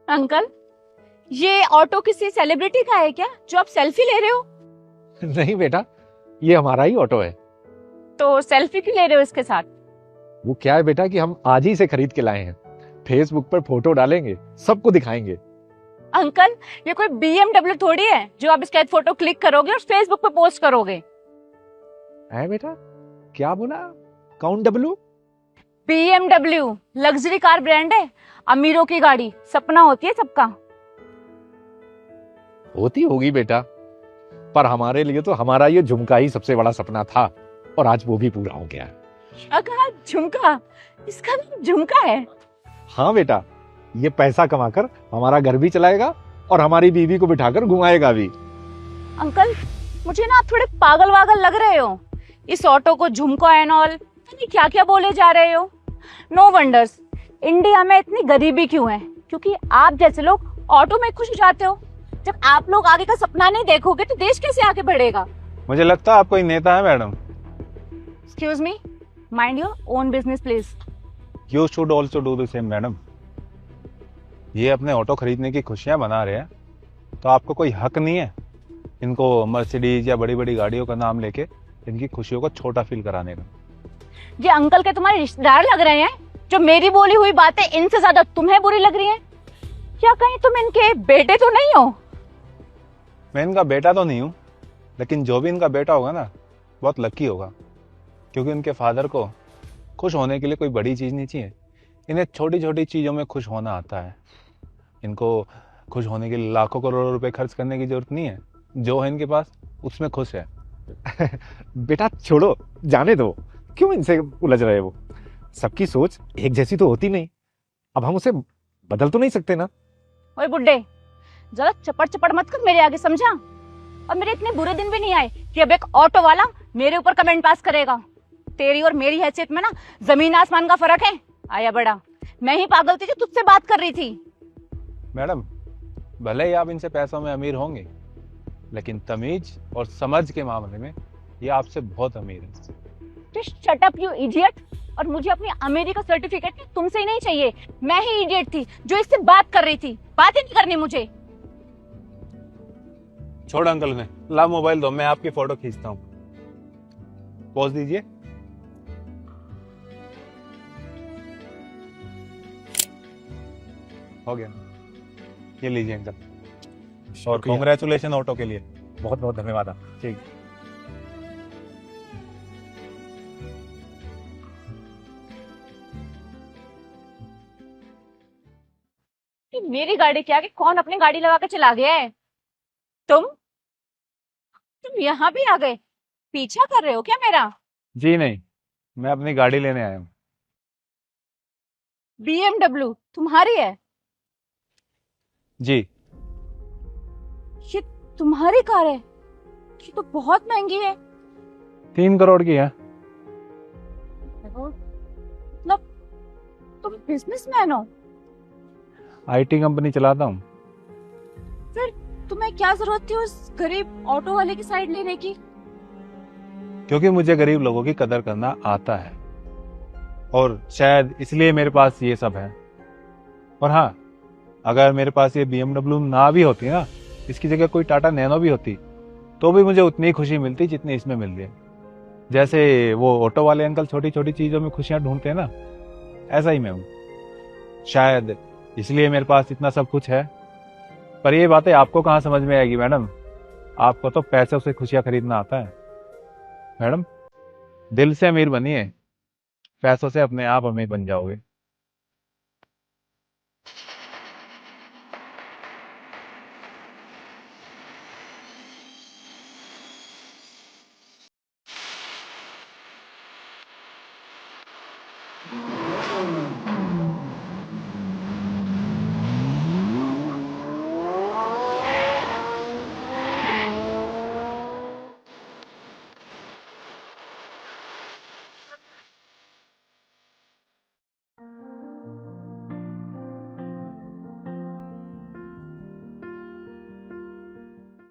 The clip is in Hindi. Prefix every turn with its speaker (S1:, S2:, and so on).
S1: अंकल, ये ऑटो किसी सेलिब्रिटी का है क्या जो आप सेल्फी ले रहे हो?
S2: नहीं बेटा, ये हमारा ही ऑटो है।
S1: तो सेल्फी क्यों ले रहे हो इसके साथ?
S2: वो क्या है बेटा कि हम आज ही से खरीद के लाए हैं। फेसबुक पर फोटो डालेंगे, सबको दिखाएंगे।
S1: अंकल, ये कोई BMW थोड़ी है जो आप इसके साथ फोटो क्लिक करोगे और फेसबुक पे पोस्ट करोगे।
S2: है बेटा, क्या बोला? Count W?
S1: BMW luxury car brand है, अमीरों की गाड़ी, सपना होती है सबका।
S2: होती होगी बेटा, पर हमारे लिए तो हमारा ये झुमका ही सबसे बड़ा सपना था और आज वो भी पूरा हो गया।
S1: क्या कहा? झुमका? इसका नाम झुमका है?
S2: हाँ बेटा, ये पैसा कमाकर हमारा घर भी चलाएगा और हमारी बीवी को बिठाकर घुमाएगा भी।
S1: अंकल, मुझे ना आप थोड़े पागल वागल लग रहे हो। इस ऑटो को झुमका एंड ऑल क्या क्या बोले जा रहे हो। नो वंडर्स इंडिया में इतनी गरीबी क्यों है, क्योंकि आप जैसे लोग ऑटो में खुश हो जाते हो। जब आप लोग आगे का सपना नहीं देखोगे तो देश कैसे आगे बढ़ेगा?
S3: मुझे लगता है आप कोई नेता है madam.
S1: Excuse me, mind your own business please.
S3: You should also do the same madam. ये अपने ऑटो खरीदने की खुशियां मना रहे हैं, तो आपको कोई हक नहीं है इनको मर्सिडीज या बड़ी बड़ी गाड़ियों का नाम लेके इनकी खुशियों को छोटा फील कराने का।
S1: ये अंकल के तुम्हारे रिश्तेदार लग रहे हैं, जो मेरी बोली हुई बातें इनसे ज्यादा तुम्हें बुरी लग रही हैं। क्या कहीं तुम इनके बेटे तो नहीं हो?
S3: मैं इनका बेटा तो नहीं हूँ, लेकिन जो भी इनका बेटा होगा ना, बहुत लकी होगा, क्योंकि उनके फादर को खुश होने के लिए कोई बड़ी चीज़ नहीं चाहिए। इन्हें छोटी छोटी चीज़ों में खुश होना आता है। इनको खुश होने के लिए लाखों करोड़ों रुपए खर्च करने की जरूरत नहीं है। जो है इनके पास उसमें खुश है।
S2: बेटा छोड़ो, जाने दो, क्यों इनसे उलझ रहे हो? सबकी सोच एक जैसी तो होती नहीं, अब हम उसे बदल तो नहीं सकते ना।
S1: ओए बुड्ढे, जरा चपड़ चपड़ मत कर मेरे आगे, समझा? और मेरे इतने बुरे दिन भी नहीं आए कि अब एक ऑटो वाला मेरे ऊपर कमेंट पास करेगा। तेरी और मेरी हैसियत में ना जमीन आसमान का फर्क है। आया बड़ा, मैं ही पागल थी जो तुझसे बात कर रही थी।
S3: मैडम, भले ही आप इनसे पैसों में अमीर होंगे, लेकिन तमीज और समझ के मामले में ये आपसे बहुत अमीर है।
S1: Shut up you idiot. और मुझे अपनी अमेरिका सर्टिफिकेट तुमसे ही नहीं चाहिए। मैं ही इडियट थी जो इससे बात कर रही थी। बात ही नहीं करनी मुझे।
S3: छोड़ अंकल ने, ला मोबाइल दो, मैं आपकी फोटो खींचता हूँ। पोज दीजिए। हो गया, ये लीजिए अंकल, और
S2: शुक्रिया।
S3: कांग्रेचुलेशन ऑटो के लिए।
S2: बहुत बहुत धन्यवाद। ठीक।
S1: कि मेरी गाड़ी के आगे कौन अपनी गाड़ी लगा के चला गया है? तुम यहाँ भी आ गए? पीछा कर रहे हो क्या मेरा?
S3: जी नहीं, मैं अपनी गाड़ी लेने आया हूँ।
S1: BMW तुम्हारी है?
S3: जी।
S1: ये तुम्हारी कार है? ये तो बहुत महंगी है।
S3: 3 करोड़ की है।
S1: मतलब तुम बिजनेसमैन हो?
S3: IT कंपनी चलाता हूँ।
S1: फिर तुम्हें क्या जरूरत थी उस गरीब ऑटो वाले की साइड लेने की?
S3: क्योंकि मुझे गरीब लोगों की कदर करना आता है, और शायद इसलिए मेरे पास ये सब है। और हाँ, अगर मेरे पास ये BMW ना भी होती ना, इसकी जगह कोई टाटा नैनो भी होती, तो भी मुझे उतनी खुशी मिलती जितनी इसमें मिल रही है। जैसे वो ऑटो वाले अंकल छोटी छोटी चीजों में खुशियां ढूंढते हैं ना, ऐसा ही मैं हूँ। शायद इसलिए मेरे पास इतना सब कुछ है। पर ये बातें आपको कहाँ समझ में आएगी मैडम? आपको तो पैसों से खुशियां खरीदना आता है। मैडम, दिल से अमीर बनिए, पैसों से अपने आप अमीर बन जाओगे।